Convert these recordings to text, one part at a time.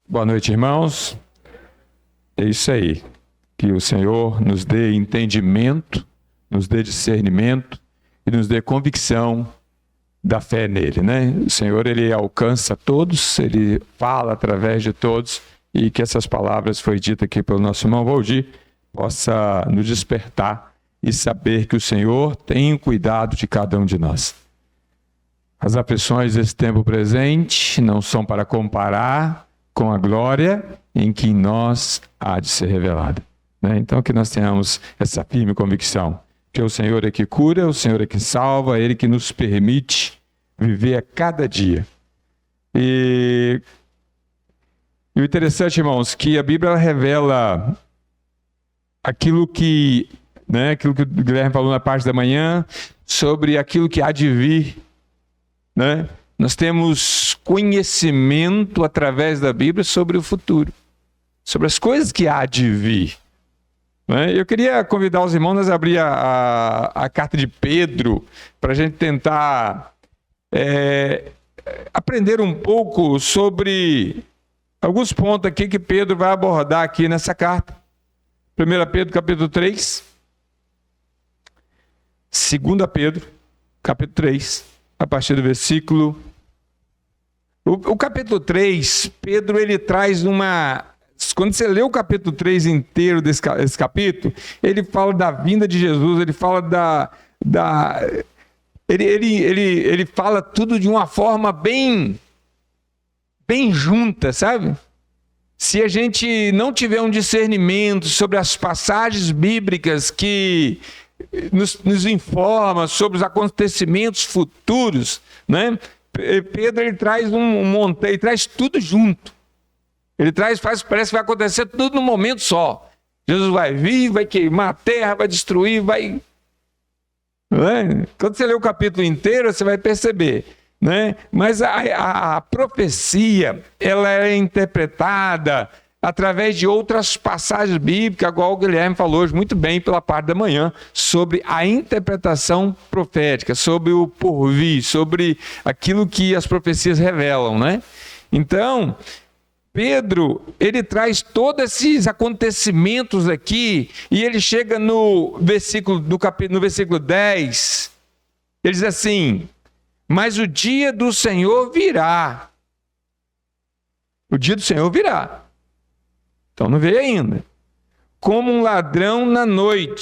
Boa noite, irmãos. É isso aí. Que o Senhor nos dê entendimento, nos dê discernimento e nos dê convicção da fé nele, né? O Senhor, ele alcança todos, ele fala através de todos, e que essas palavras foi dita aqui pelo nosso irmão Valdir possa nos despertar e saber que o Senhor tem cuidado de cada um de nós. As aflições desse tempo presente não são para comparar com a glória em que em nós há de ser revelada, né? Então que nós tenhamos essa firme convicção que o Senhor é que cura, o Senhor é que salva, Ele que nos permite viver a cada dia. E o interessante, irmãos, que a Bíblia revela aquilo que o Guilherme falou na parte da manhã, sobre aquilo que há de vir, né? Nós temos conhecimento através da Bíblia sobre o futuro, sobre as coisas que há de vir, né? Eu queria convidar os irmãos a abrir a carta de Pedro, para a gente tentar aprender um pouco sobre alguns pontos aqui que Pedro vai abordar aqui nessa carta. 1 Pedro capítulo 3, 2 Pedro capítulo 3, a partir do versículo... O capítulo 3, Pedro, ele traz uma... Quando você lê o capítulo 3 inteiro desse capítulo, ele fala da vinda de Jesus, ele fala Ele fala tudo de uma forma bem junta, sabe? Se a gente não tiver um discernimento sobre as passagens bíblicas que nos informam sobre os acontecimentos futuros, né? Pedro, ele traz ele traz tudo junto. Ele parece que vai acontecer tudo num momento só. Jesus vai vir, vai queimar a terra, vai destruir, vai... Não é? Quando você lê o capítulo inteiro, você vai perceber, né? Mas a profecia, ela é interpretada através de outras passagens bíblicas, igual o Guilherme falou hoje muito bem pela parte da manhã, sobre a interpretação profética, sobre o porvir, sobre aquilo que as profecias revelam, né? Então, Pedro, ele traz todos esses acontecimentos aqui, e ele chega no versículo 10, ele diz assim: mas o dia do Senhor virá. O dia do Senhor virá. Então não veio ainda. Como um ladrão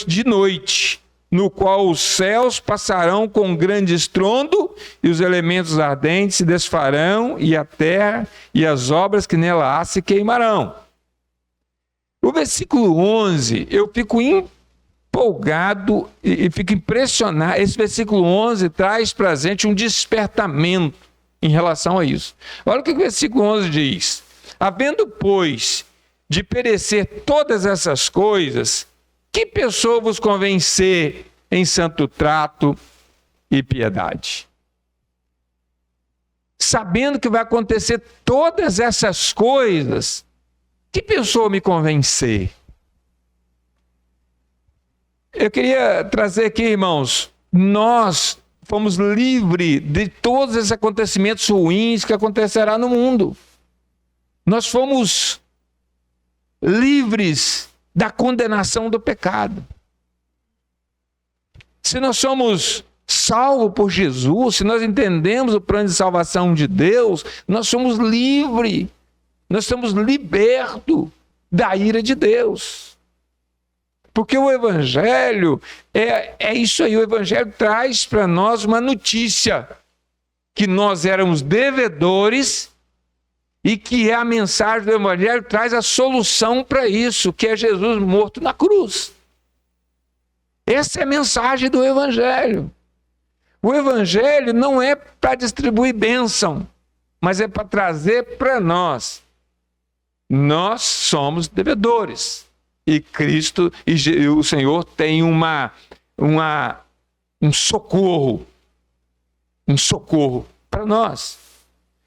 de noite, no qual os céus passarão com grande estrondo, e os elementos ardentes se desfarão, e a terra e as obras que nela há se queimarão. O versículo 11, eu fico empolgado e fico impressionado. Esse versículo 11 traz para a gente um despertamento em relação a isso. Olha o que o versículo 11 diz: havendo, pois, de perecer todas essas coisas, que pessoa vos convém ser em santo trato e piedade? Sabendo que vai acontecer todas essas coisas, que pessoa me convém ser? Eu queria trazer aqui, irmãos, nós fomos livres de todos esses acontecimentos ruins que acontecerá no mundo. Nós fomos livres da condenação do pecado. Se nós somos salvos por Jesus, se nós entendemos o plano de salvação de Deus, nós somos livres, nós somos libertos da ira de Deus. Porque o Evangelho é isso aí, o Evangelho traz para nós uma notícia, que nós éramos devedores, e que a mensagem do Evangelho traz a solução para isso, que é Jesus morto na cruz. Essa é a mensagem do Evangelho. O Evangelho não é para distribuir bênção, mas é para trazer para nós. Nós somos devedores. E Cristo e o Senhor tem um socorro para nós.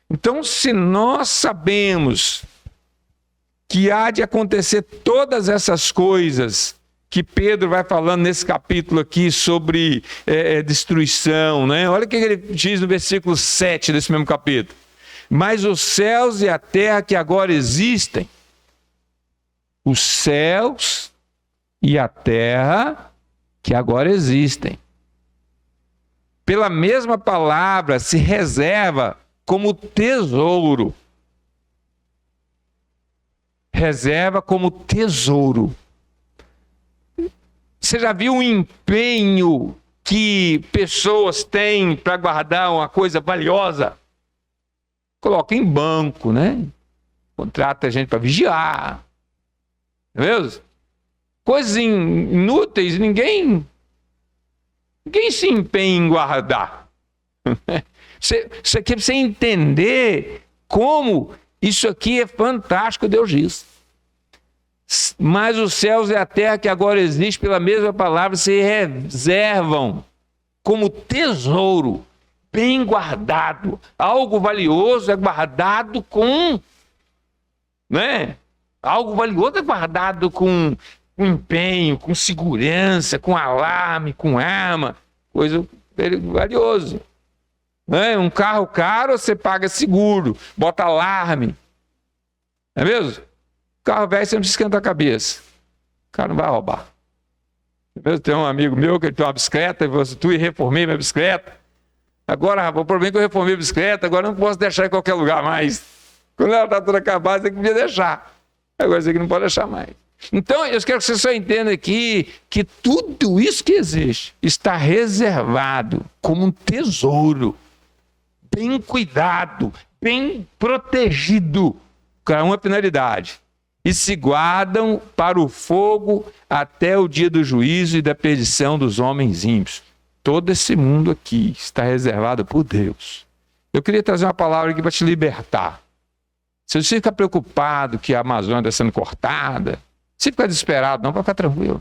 Então, se nós sabemos que há de acontecer todas essas coisas que Pedro vai falando nesse capítulo aqui sobre destruição, né? Olha o que ele diz no versículo 7 desse mesmo capítulo. Mas os céus e a terra que agora existem, os céus e a terra que agora existem, pela mesma palavra se reserva como tesouro. Reserva como tesouro. Você já viu o empenho que pessoas têm para guardar uma coisa valiosa? Coloca em banco, né? Contrata gente para vigiar. Não é mesmo? Coisas inúteis, ninguém se empenha em guardar. Isso aqui é para você entender como isso aqui é fantástico, Deus diz. Mas os céus e a terra que agora existem, pela mesma palavra, se reservam como tesouro, bem guardado. Algo valioso é guardado com... né? Algo valioso é guardado com empenho, com segurança, com alarme, com arma, coisa valiosa. Né? Um carro caro, você paga seguro, bota alarme. Não é mesmo? Carro velho, você não precisa esquentar a cabeça. O cara não vai roubar. Tem um amigo meu que ele tem uma bicicleta, e reformei minha bicicleta. Agora, o problema é que eu reformei a bicicleta, agora eu não posso deixar em qualquer lugar mais. Quando ela está toda acabada, você podia deixar. Agora você que não pode deixar mais. Então, eu quero que você só entenda aqui que tudo isso que existe está reservado como um tesouro, bem cuidado, bem protegido, com uma finalidade. E se guardam para o fogo até o dia do juízo e da perdição dos homens ímpios. Todo esse mundo aqui está reservado por Deus. Eu queria trazer uma palavra aqui para te libertar. Se você fica preocupado que a Amazônia está sendo cortada, se fica desesperado, não, para ficar tranquilo.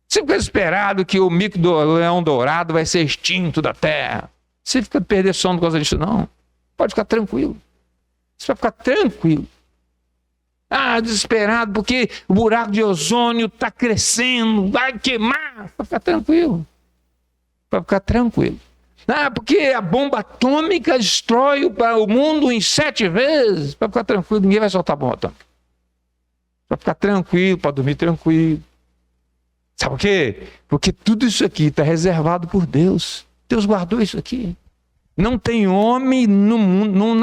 Se fica desesperado que o mico do leão dourado vai ser extinto da terra, se fica perder sono por causa disso, não. Pode ficar tranquilo. Você vai ficar tranquilo. Ah, desesperado porque o buraco de ozônio está crescendo, vai queimar. Para ficar tranquilo. Para ficar tranquilo. Ah, porque a bomba atômica destrói o mundo em 7 vezes. Para ficar tranquilo, ninguém vai soltar a bomba atômica. Para ficar tranquilo, para dormir tranquilo. Sabe por quê? Porque tudo isso aqui está reservado por Deus. Deus guardou isso aqui. Não tem homem no mundo,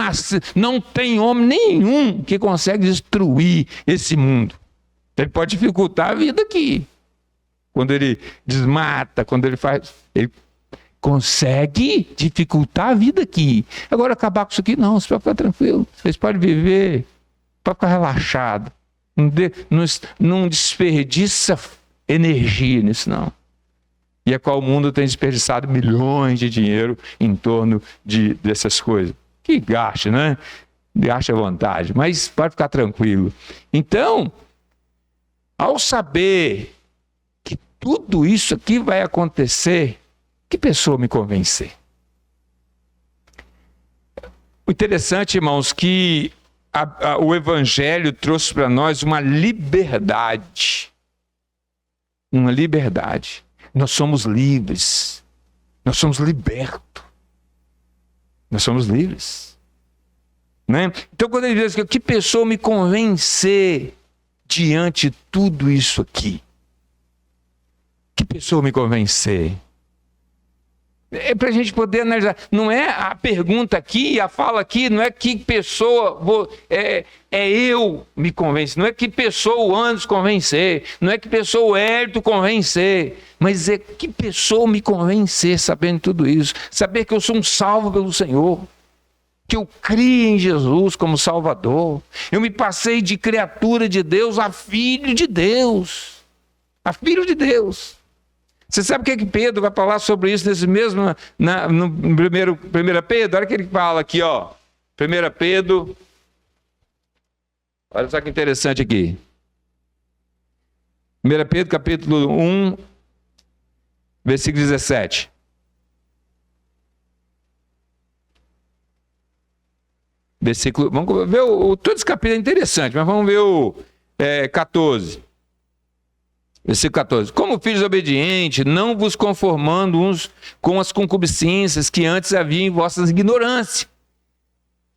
não tem homem nenhum que consegue destruir esse mundo. Ele pode dificultar a vida aqui. Quando ele desmata, quando ele faz... Ele consegue dificultar a vida aqui. Agora, acabar com isso aqui, não. Você pode ficar tranquilo. Vocês podem viver, pode ficar relaxado. Não desperdiça energia nisso, não. E a qual o mundo tem desperdiçado milhões de dinheiro em torno dessas coisas. Que gaste, né? Gaste à vontade, mas pode ficar tranquilo. Então, ao saber que tudo isso aqui vai acontecer, que pessoa me convencer? O interessante, irmãos, que o Evangelho trouxe para nós uma liberdade. Uma liberdade. Nós somos livres. Nós somos libertos. Nós somos livres. Né? Então, quando ele diz que pessoa me convencer diante de tudo isso aqui? Que pessoa me convencer? É para a gente poder analisar. Não é a pergunta aqui, a fala aqui, não é que pessoa eu me convencer, não é que pessoa o Anderson convencer, não é que pessoa o Hélio convencer, mas é que pessoa me convencer sabendo tudo isso, saber que eu sou um salvo pelo Senhor, que eu criei em Jesus como Salvador, eu me passei de criatura de Deus a filho de Deus, a filho de Deus. Você sabe o que Pedro vai falar sobre isso nesse mesmo, no 1 Pedro? Olha o que ele fala aqui, ó. 1 Pedro, olha só que interessante aqui. 1 Pedro, capítulo 1, versículo 17. Vamos ver, todo esse capítulo é interessante, mas vamos ver o 14. Versículo 14. Como filhos obedientes, não vos conformando uns com as concupiscências que antes havia em vossas ignorâncias.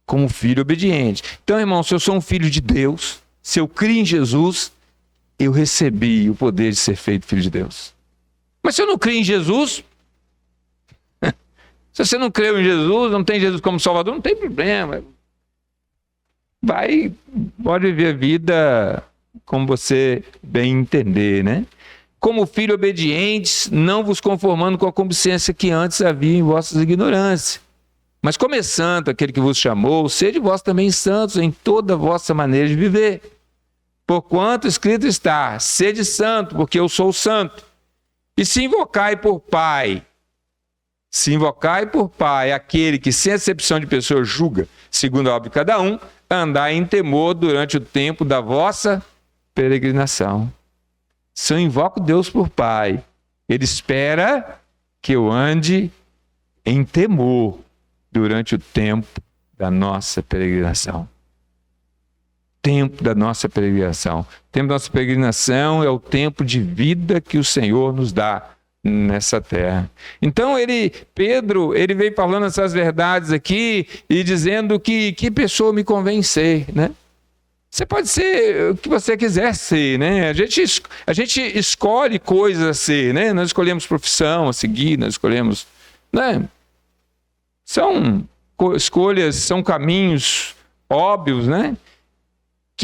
como filho obediente. Então, irmão, se eu sou um filho de Deus, se eu crio em Jesus, eu recebi o poder de ser feito filho de Deus. Mas se eu não crio em Jesus, se você não creu em Jesus, não tem Jesus como Salvador, não tem problema. Pode viver a vida como você bem entender, né? Como filhos obedientes, não vos conformando com a concupiscência que antes havia em vossas ignorâncias. Mas como é santo aquele que vos chamou, sede vós também santos em toda a vossa maneira de viver. Porquanto escrito está, sede santo, porque eu sou santo. E se invocai por Pai aquele que sem acepção de pessoa julga, segundo a obra de cada um, andai em temor durante o tempo da vossa peregrinação. Se eu invoco Deus por Pai, Ele espera que eu ande em temor durante o tempo da nossa peregrinação. Tempo da nossa peregrinação. O tempo da nossa peregrinação é o tempo de vida que o Senhor nos dá nessa terra. Então Pedro veio falando essas verdades aqui e dizendo que pessoa me convém ser, né? Você pode ser o que você quiser ser, né? A gente escolhe coisas a ser, né? Nós escolhemos profissão a seguir, nós escolhemos, né? São escolhas, são caminhos óbvios, né?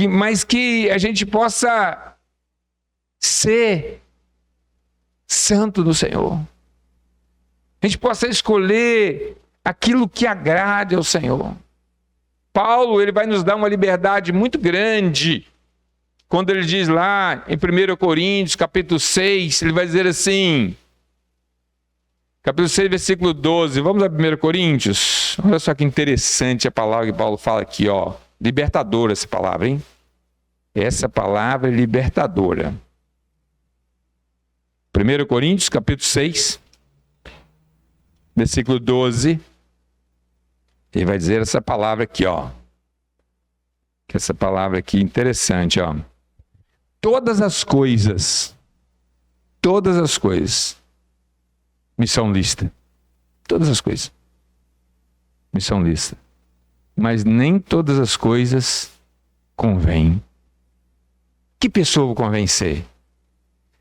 Mas que a gente possa ser santo do Senhor. A gente possa escolher aquilo que agrade ao Senhor. Paulo, ele vai nos dar uma liberdade muito grande quando ele diz lá em 1 Coríntios, capítulo 6, ele vai dizer assim, capítulo 6, versículo 12, vamos a 1 Coríntios? Olha só que interessante a palavra que Paulo fala aqui, ó. Libertadora essa palavra, hein? Essa palavra é libertadora. 1 Coríntios, capítulo 6, versículo 12. Ele vai dizer essa palavra aqui, ó. Que essa palavra aqui é interessante, ó. Todas as coisas me são lícitas. Todas as coisas me são lícitas. Mas nem todas as coisas convêm. Que pessoa convém ser?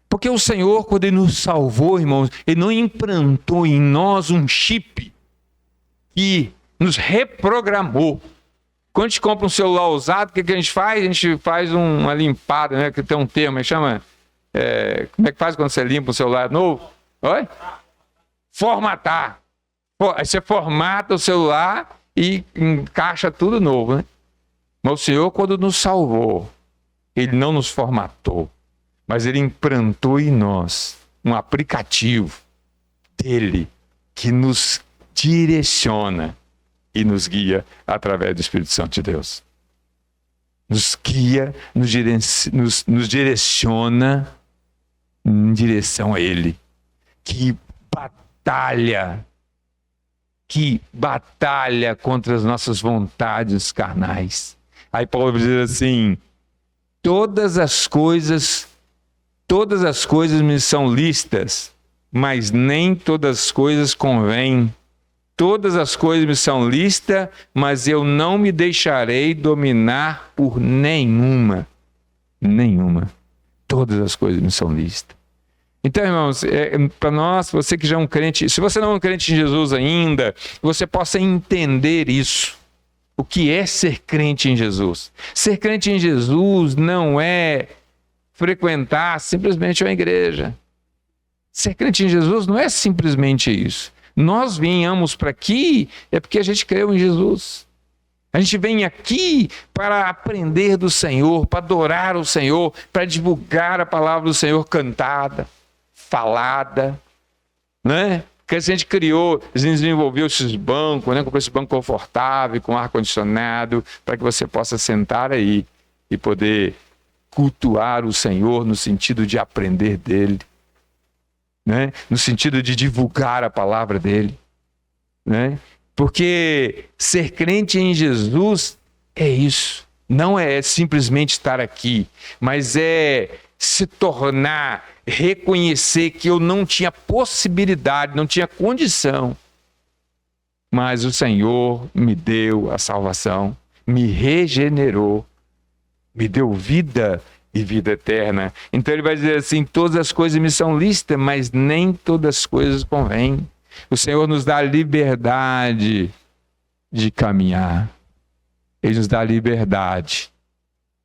Porque o Senhor, quando Ele nos salvou, irmãos, Ele não implantou em nós um chip que nos reprogramou. Quando a gente compra um celular usado, o que a gente faz? A gente faz uma limpada, né? Que tem um termo, chama... como é que faz quando você limpa um celular novo? Oi? Formatar. Aí você formata o celular e encaixa tudo novo, né? Mas o Senhor, quando nos salvou, Ele não nos formatou, mas Ele implantou em nós um aplicativo dele que nos direciona e nos guia através do Espírito Santo de Deus. Nos guia, nos direciona em direção a Ele. Que batalha contra as nossas vontades carnais. Aí Paulo vai dizer assim, todas as coisas me são lícitas, mas nem todas as coisas convêm. Todas as coisas me são lícitas, mas eu não me deixarei dominar por nenhuma. Todas as coisas me são lícitas. Então, irmãos, para nós, você que já é um crente, se você não é um crente em Jesus ainda, você possa entender isso. O que é ser crente em Jesus? Ser crente em Jesus não é frequentar simplesmente uma igreja. Ser crente em Jesus não é simplesmente isso. Nós venhamos para aqui é porque a gente creu em Jesus. A gente vem aqui para aprender do Senhor, para adorar o Senhor, para divulgar a palavra do Senhor cantada, falada, né? Porque a gente criou, a gente desenvolveu esses bancos, né? Comprou esse banco confortável, com ar-condicionado, para que você possa sentar aí e poder cultuar o Senhor no sentido de aprender dele, né? No sentido de divulgar a palavra dele, né? Porque ser crente em Jesus é isso. Não é simplesmente estar aqui, mas é se tornar, reconhecer que eu não tinha possibilidade, não tinha condição mas o Senhor me deu a salvação, me regenerou, me deu vida e vida eterna. Então ele vai dizer assim: todas as coisas me são lícitas, mas nem todas as coisas convêm. O Senhor nos dá a liberdade de caminhar. Ele nos dá a liberdade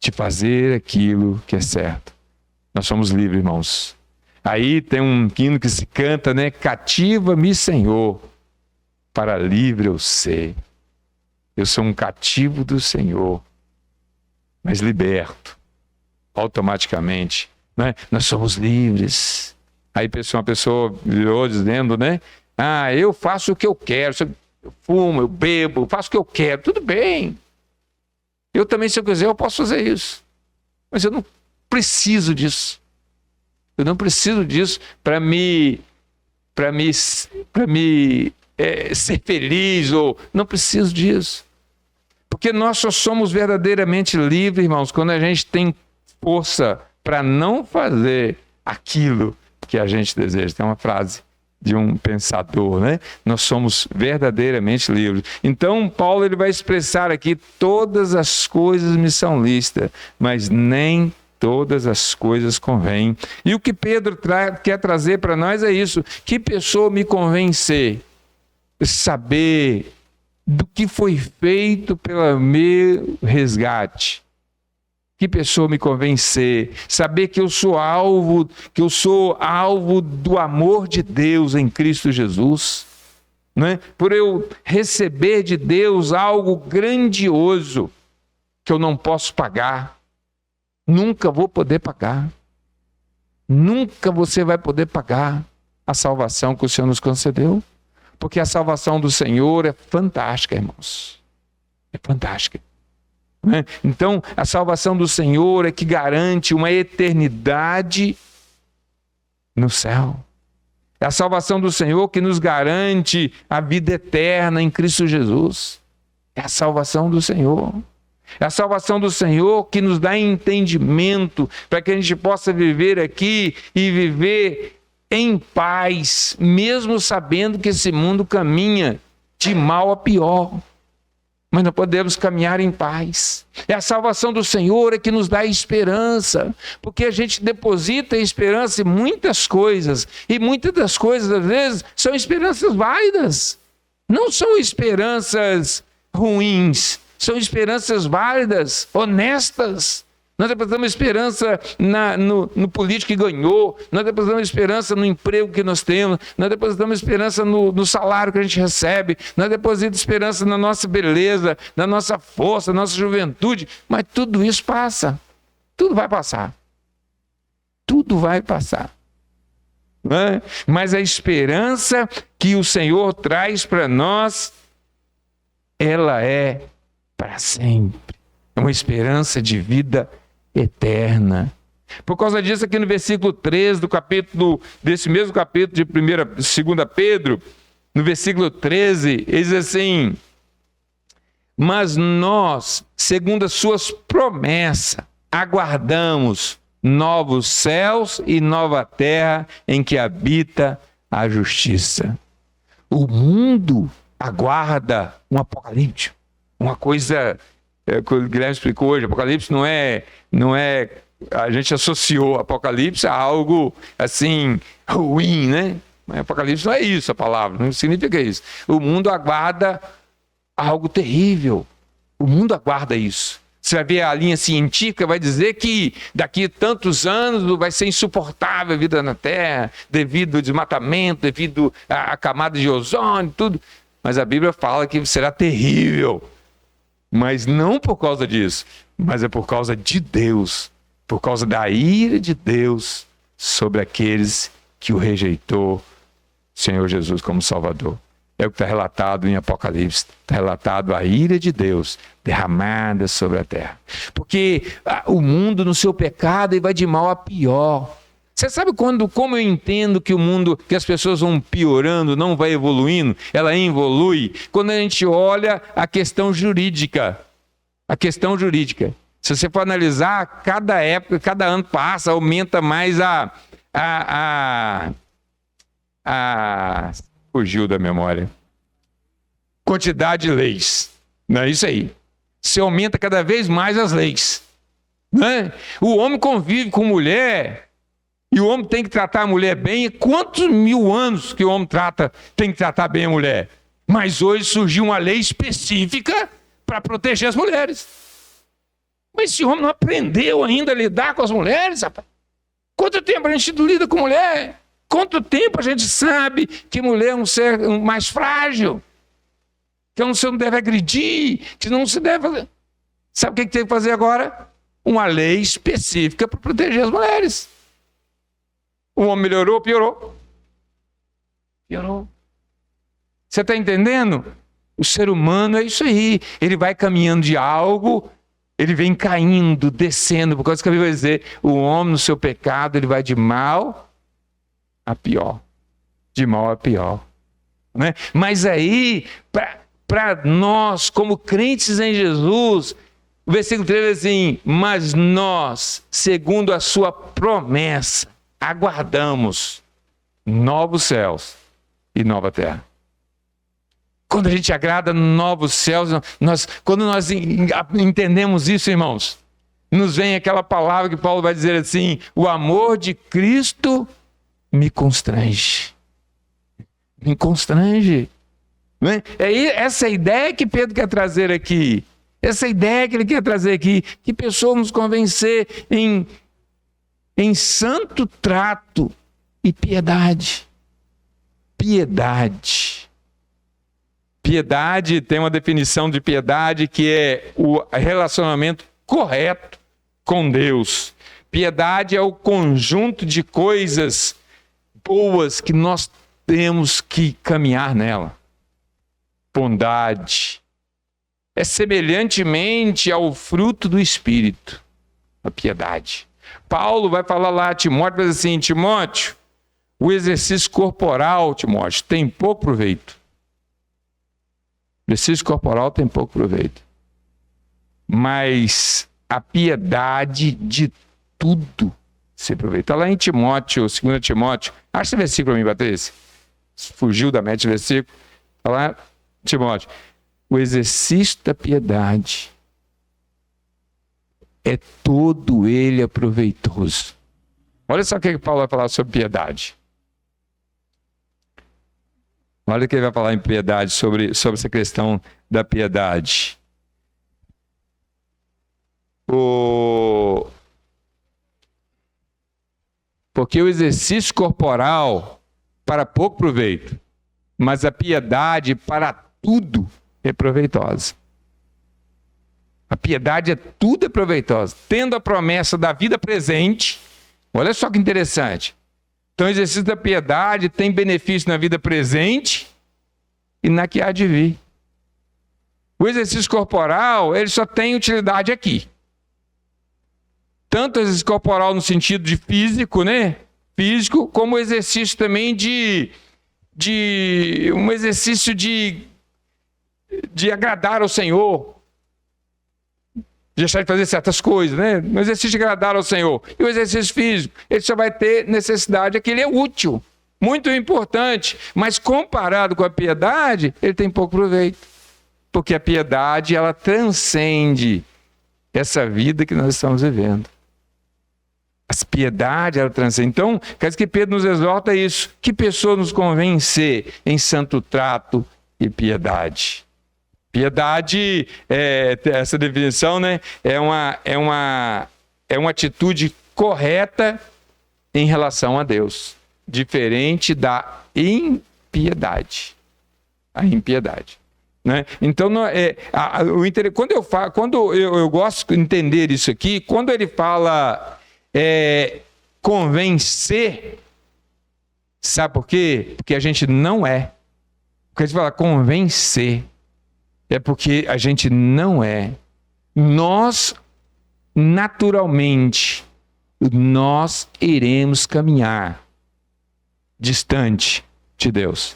de fazer aquilo que é certo. Nós somos livres, irmãos. Aí tem um hino que se canta, né? Cativa-me, Senhor, para livre eu ser. Eu sou um cativo do Senhor, mas liberto automaticamente, né? Nós somos livres. Aí uma pessoa virou dizendo, né? Eu faço o que eu quero, eu fumo, eu bebo, faço o que eu quero, tudo bem. Eu também, se eu quiser, eu posso fazer isso. Mas eu não preciso disso. Eu não preciso disso para ser feliz, ou não preciso disso. Porque nós só somos verdadeiramente livres, irmãos, quando a gente tem força para não fazer aquilo que a gente deseja. Tem uma frase de um pensador, né? Nós somos verdadeiramente livres. Então, Paulo ele vai expressar aqui: todas as coisas me são lícitas, mas nem todas as coisas convêm. E o que Pedro quer trazer para nós é isso: que pessoa me convém ser? Saber do que foi feito pelo meu resgate. Que pessoa me convém ser? Saber que eu sou alvo do amor de Deus em Cristo Jesus, né? Por eu receber de Deus algo grandioso que eu não posso pagar, nunca vou poder pagar, nunca você vai poder pagar a salvação que o Senhor nos concedeu, porque a salvação do Senhor é fantástica, irmãos, é fantástica. Então, a salvação do Senhor é que garante uma eternidade no céu. É a salvação do Senhor que nos garante a vida eterna em Cristo Jesus. É a salvação do Senhor. É a salvação do Senhor que nos dá entendimento para que a gente possa viver aqui e viver em paz, mesmo sabendo que esse mundo caminha de mal a pior. Mas nós podemos caminhar em paz. É a salvação do Senhor que nos dá esperança, porque a gente deposita esperança em muitas coisas, e muitas das coisas, às vezes, são esperanças válidas. Não são esperanças ruins, são esperanças válidas, honestas. Nós depositamos esperança no político que ganhou, nós depositamos esperança no emprego que nós temos, nós depositamos esperança no salário que a gente recebe, nós depositamos esperança na nossa beleza, na nossa força, na nossa juventude, mas tudo isso passa, tudo vai passar. Tudo vai passar. Não é? Mas a esperança que o Senhor traz para nós, ela é para sempre. É uma esperança de vida eterna. Por causa disso, aqui no versículo 13 desse mesmo capítulo de 2 Pedro, no versículo 13, ele diz assim: mas nós, segundo as suas promessas, aguardamos novos céus e nova terra em que habita a justiça. O mundo aguarda um apocalipse, uma coisa que o Guilherme explicou hoje. Apocalipse não é, a gente associou Apocalipse a algo assim ruim, né? Mas Apocalipse não é isso, a palavra, não significa isso. O mundo aguarda algo terrível. O mundo aguarda isso. Você vai ver a linha científica, vai dizer que daqui a tantos anos vai ser insuportável a vida na Terra, devido ao desmatamento, devido à camada de ozônio, tudo. Mas a Bíblia fala que será terrível. Mas não por causa disso, mas é por causa de Deus, por causa da ira de Deus sobre aqueles que o rejeitou, Senhor Jesus como Salvador. É o que está relatado em Apocalipse. Está relatado a ira de Deus derramada sobre a terra. Porque o mundo no seu pecado vai de mal a pior. Você sabe como eu entendo que o mundo, que as pessoas vão piorando, não vai evoluindo, ela evolui? Quando a gente olha a questão jurídica. A questão jurídica. Se você for analisar, cada época, cada ano passa, aumenta mais fugiu da memória. quantidade de leis. Não é isso aí. Você aumenta cada vez mais as leis. Né? O homem convive com mulher e o homem tem que tratar a mulher bem. Quantos mil anos que o homem tem que tratar bem a mulher? Mas hoje surgiu uma lei específica para proteger as mulheres. Mas esse homem não aprendeu ainda a lidar com as mulheres, rapaz. Quanto tempo a gente lida com mulher? Quanto tempo a gente sabe que mulher é um ser mais frágil? Que você não deve agredir, que não se deve fazer. Sabe o que tem que fazer agora? Uma lei específica para proteger as mulheres. O homem melhorou, piorou? Piorou. Você está entendendo? O ser humano é isso aí. Ele vai caminhando de algo, ele vem caindo, descendo, por causa que a Bíblia vai dizer, o homem no seu pecado, ele vai de mal a pior. De mal a pior. Né? Mas aí, para nós, como crentes em Jesus, o versículo 3 diz assim, mas nós, segundo a sua promessa, aguardamos novos céus e nova terra. Quando a gente agrada novos céus, quando nós entendemos isso, irmãos, nos vem aquela palavra que Paulo vai dizer assim, o amor de Cristo me constrange. Me constrange. Não é? Essa ideia que Pedro quer trazer aqui, essa ideia que ele quer trazer aqui, que pessoas nos convencer em santo trato e piedade. Piedade. Piedade tem uma definição de piedade que é o relacionamento correto com Deus. Piedade é o conjunto de coisas boas que nós temos que caminhar nela. Bondade. É semelhantemente ao fruto do Espírito, a piedade. Paulo vai falar lá a Timóteo, vai dizer assim, Timóteo, o exercício corporal, Timóteo, tem pouco proveito. O exercício corporal tem pouco proveito. Mas a piedade de tudo se aproveita. Está lá em Timóteo, 2 Timóteo. Acha esse versículo para mim, Patrícia. Fugiu da mente do versículo. Está lá, Timóteo. O exercício da piedade é todo ele aproveitoso. Olha só o que Paulo vai falar sobre piedade. Olha o que ele vai falar em piedade, sobre essa questão da piedade. Porque o exercício corporal para pouco proveito, mas a piedade para tudo é proveitosa. A piedade tudo é proveitosa. Tendo a promessa da vida presente, olha só que interessante. Então, o exercício da piedade tem benefício na vida presente e na que há de vir. O exercício corporal, ele só tem utilidade aqui. Tanto o exercício corporal no sentido de físico, né? Físico, como o exercício também um exercício de agradar ao Senhor. Deixar de fazer certas coisas, né? Um exercício de agradar ao Senhor. E o exercício físico, ele só vai ter necessidade, aquele é útil, muito importante, mas comparado com a piedade, ele tem pouco proveito. Porque a piedade, ela transcende essa vida que nós estamos vivendo. A piedade, ela transcende. Então, quer dizer que Pedro nos exorta a isso. Que pessoa nos convencer em santo trato e piedade? Piedade, essa definição, né, é uma atitude correta em relação a Deus, diferente da impiedade. A impiedade. Né? Então, quando eu gosto de entender isso aqui, quando ele fala convencer, sabe por quê? Porque a gente não é. Porque a gente fala convencer. É porque a gente não é. Nós, naturalmente, nós iremos caminhar distante de Deus.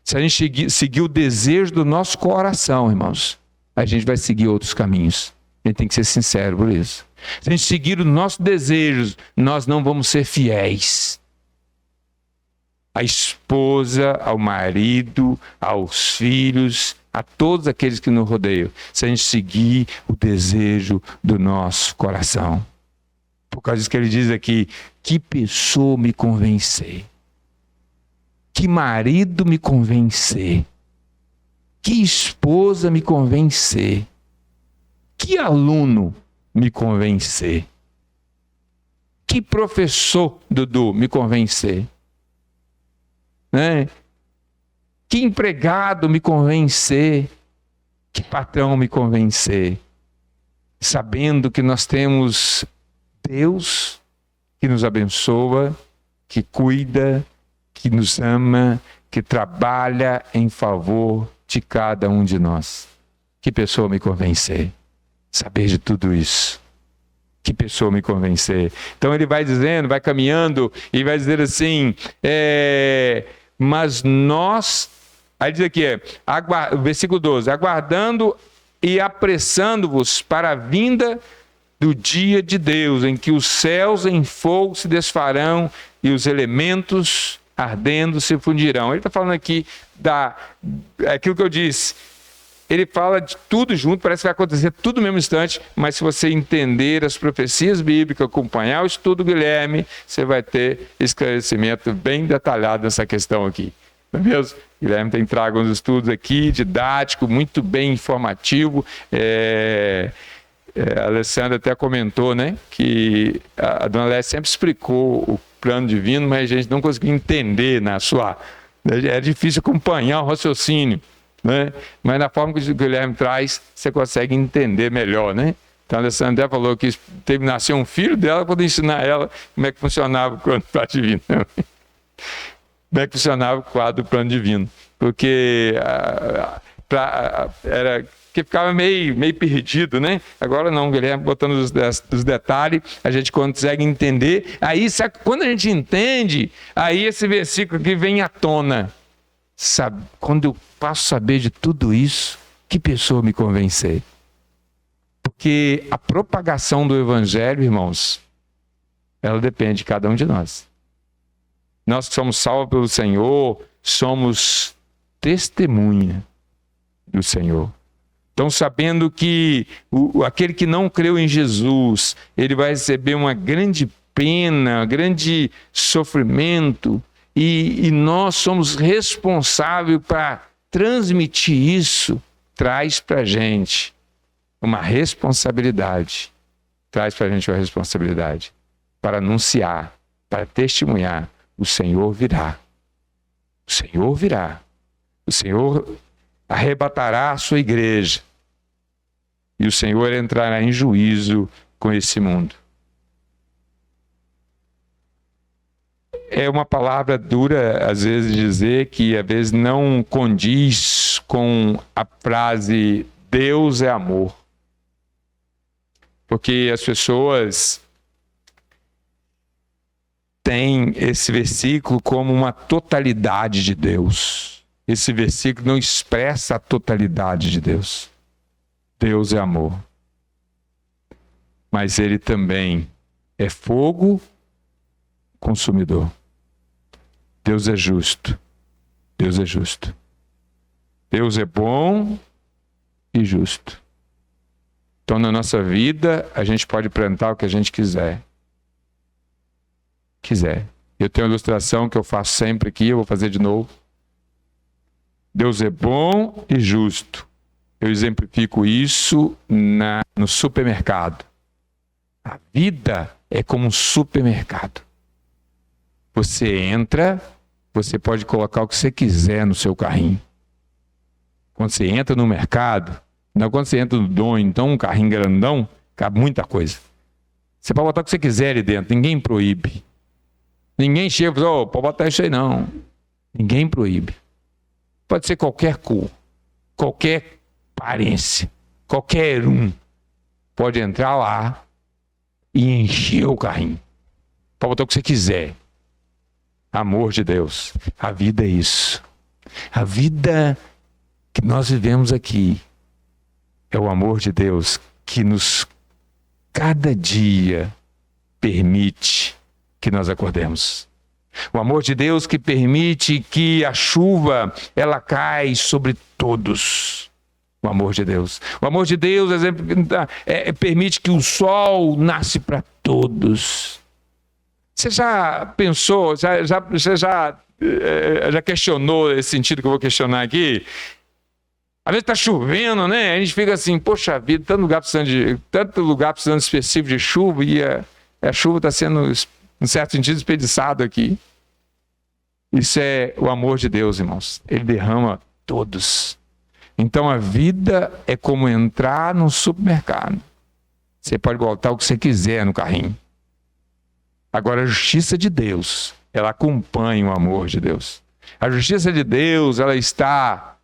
Se a gente seguir o desejo do nosso coração, irmãos, a gente vai seguir outros caminhos. A gente tem que ser sincero por isso. Se a gente seguir os nossos desejos, nós não vamos ser fiéis à esposa, ao marido, aos filhos, a todos aqueles que nos rodeiam, se a gente seguir o desejo do nosso coração. Por causa disso que ele diz aqui, que pessoa me convencer, que marido me convencer, que esposa me convencer, que aluno me convencer, que professor, Dudu, me convencer, né? Que empregado me convencer, que patrão me convencer, sabendo que nós temos Deus que nos abençoa, que cuida, que nos ama, que trabalha em favor de cada um de nós. Que pessoa me convencer? Saber de tudo isso. Que pessoa me convencer? Então ele vai dizendo, vai caminhando e vai dizer assim, mas nós, aí diz aqui, versículo 12, aguardando e apressando-vos para a vinda do dia de Deus, em que os céus em fogo se desfarão e os elementos ardendo se fundirão. Ele está falando aqui aquilo que eu disse. Ele fala de tudo junto, parece que vai acontecer tudo no mesmo instante, mas se você entender as profecias bíblicas, acompanhar o estudo do Guilherme, você vai ter esclarecimento bem detalhado nessa questão aqui. Não é mesmo? Guilherme tem trago uns estudos aqui, didático, muito bem informativo. A Alessandra até comentou, né, que a dona Lécia sempre explicou o plano divino, mas a gente não conseguiu entender é difícil acompanhar o raciocínio, né? Mas na forma que o Guilherme traz, você consegue entender melhor, né? Então a Alessandra falou que nasceu um filho dela para ensinar ela como é que funcionava o plano divino. Como é que funcionava o quadro do plano divino. Porque era que ficava meio perdido, né? Agora não, Guilherme botando os detalhes, a gente consegue entender. Aí, quando a gente entende, aí esse versículo aqui vem à tona. Sabe, quando eu passo a saber de tudo isso, que pessoa me convencer? Porque a propagação do evangelho, irmãos, ela depende de cada um de nós. Nós que somos salvos pelo Senhor, somos testemunha do Senhor. Então, sabendo que aquele que não creu em Jesus, ele vai receber uma grande pena, um grande sofrimento, e nós somos responsáveis para transmitir isso, traz para a gente uma responsabilidade. Traz para a gente uma responsabilidade para anunciar, para testemunhar. O Senhor virá. O Senhor virá. O Senhor arrebatará a sua igreja. E o Senhor entrará em juízo com esse mundo. É uma palavra dura, às vezes, dizer que, às vezes, não condiz com a frase Deus é amor. Porque as pessoas têm esse versículo como uma totalidade de Deus. Esse versículo não expressa a totalidade de Deus. Deus é amor. Mas ele também é fogo consumidor. Deus é justo. Deus é justo. Deus é bom e justo. Então, na nossa vida, a gente pode plantar o que a gente quiser. Eu tenho uma ilustração que eu faço sempre aqui, eu vou fazer de novo. Deus é bom e justo. Eu exemplifico isso no supermercado. A vida é como um supermercado. Você entra, você pode colocar o que você quiser no seu carrinho. Quando você entra no mercado, não quando você entra no Dom, então um carrinho grandão, cabe muita coisa. Você pode botar o que você quiser ali dentro, ninguém proíbe. Ninguém chega e fala, pode botar isso aí não. Ninguém proíbe. Pode ser qualquer cor, qualquer aparência, qualquer um pode entrar lá e encher o carrinho. Pode botar o que você quiser. Amor de Deus. A vida é isso. A vida que nós vivemos aqui é o amor de Deus que nos, cada dia, permite que nós acordemos. O amor de Deus que permite que a chuva, ela cai sobre todos. O amor de Deus. O amor de Deus permite que o sol nasce para todos. Você já pensou, você já questionou esse sentido que eu vou questionar aqui? Às vezes está chovendo, né? A gente fica assim, poxa vida, tanto lugar precisando específico de chuva e a chuva está sendo, em certo sentido, desperdiçada aqui. Isso é o amor de Deus, irmãos. Ele derrama todos. Então a vida é como entrar num supermercado. Você pode botar o que você quiser no carrinho. Agora a justiça de Deus, ela acompanha o amor de Deus. A justiça de Deus, ela está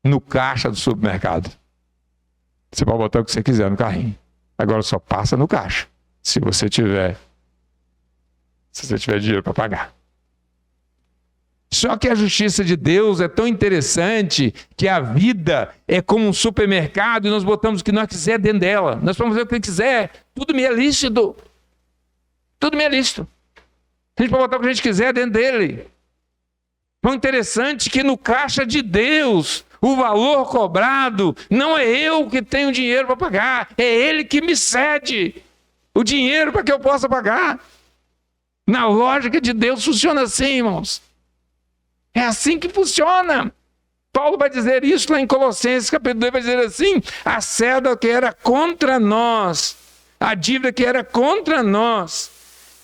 no caixa do supermercado. Você pode botar o que você quiser no carrinho. Agora só passa no caixa. Se você tiver dinheiro para pagar. Só que a justiça de Deus é tão interessante que a vida é como um supermercado e nós botamos o que nós quiser dentro dela. Nós podemos fazer o que quiser. Tudo me é lícito. Tudo me é lícito. A gente pode botar o que a gente quiser dentro dele. Tão interessante que no caixa de Deus, o valor cobrado não é eu que tenho dinheiro para pagar, é Ele que me cede o dinheiro para que eu possa pagar. Na lógica de Deus funciona assim, irmãos. É assim que funciona. Paulo vai dizer isso lá em Colossenses, capítulo 2, vai dizer assim: a cédula que era contra nós, a dívida que era contra nós,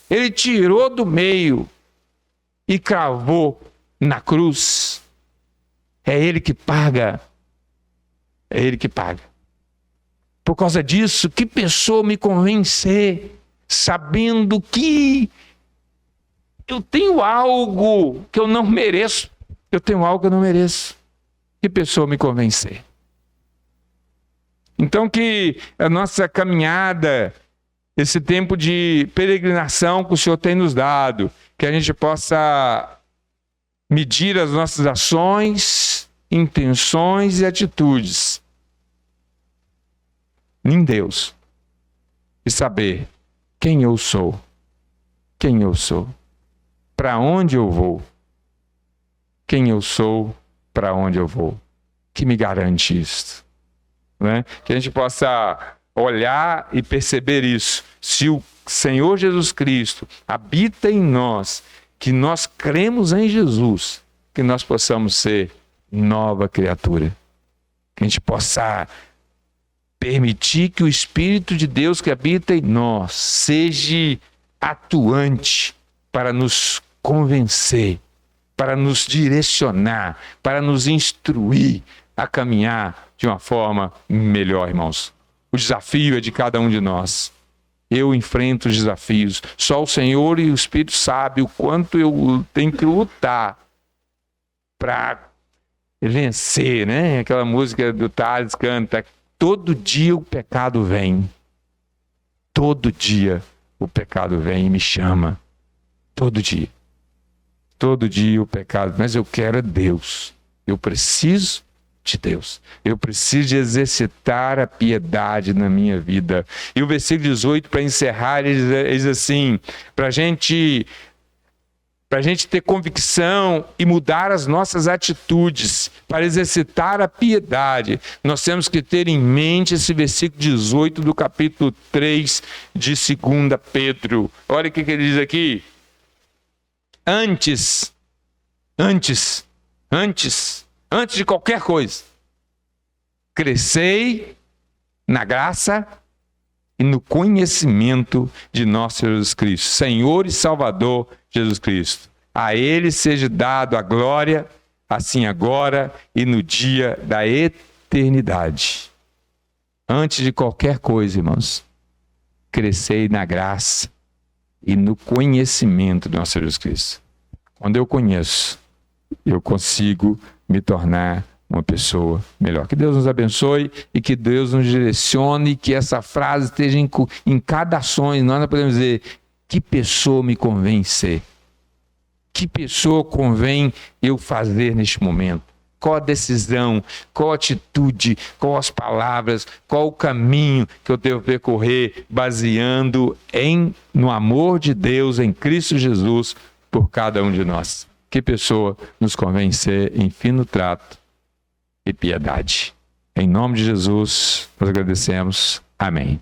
Ele tirou do meio e cravou na cruz. É Ele que paga. É Ele que paga. Por causa disso, que pessoa me convencer, sabendo que eu tenho algo que eu não mereço. Eu tenho algo que eu não mereço. Que pessoa me convencer? Então que a nossa caminhada, esse tempo de peregrinação que o Senhor tem nos dado, que a gente possa medir as nossas ações, intenções e atitudes em Deus e saber quem eu sou, para onde eu vou, quem eu sou, para onde eu vou, que me garante isso, né? Que a gente possa olhar e perceber isso. Se o Senhor Jesus Cristo habita em nós, que nós cremos em Jesus, que nós possamos ser nova criatura. Que a gente possa permitir que o Espírito de Deus que habita em nós seja atuante para nos convencer, para nos direcionar, para nos instruir a caminhar de uma forma melhor, irmãos. O desafio é de cada um de nós. Eu enfrento os desafios. Só o Senhor e o Espírito sabem o quanto eu tenho que lutar para vencer, né? Aquela música do Thales canta: todo dia o pecado vem. Todo dia o pecado vem e me chama. Todo dia. Todo dia o pecado. Mas eu quero é Deus. Eu preciso de Deus. Eu preciso de exercitar a piedade na minha vida. E o versículo 18, para encerrar, ele diz assim, para a gente ter convicção e mudar as nossas atitudes, para exercitar a piedade, nós temos que ter em mente esse versículo 18 do capítulo 3 de 2 Pedro. Olha o que ele diz aqui. Antes de qualquer coisa, crescei na graça e no conhecimento de nosso Jesus Cristo, Senhor e Salvador Jesus Cristo. A Ele seja dado a glória, assim agora e no dia da eternidade. Antes de qualquer coisa, irmãos, crescei na graça e no conhecimento do nosso Jesus Cristo. Quando eu conheço, eu consigo me tornar uma pessoa melhor. Que Deus nos abençoe e que Deus nos direcione, e que essa frase esteja em cada ação. Nós não podemos dizer: que pessoa me convém ser? Que pessoa convém eu fazer neste momento? Qual a decisão, qual a atitude, qual as palavras, qual o caminho que eu devo percorrer baseando no amor de Deus em Cristo Jesus por cada um de nós. Que pessoa nos convém ser em fino trato e piedade. Em nome de Jesus, nós agradecemos. Amém.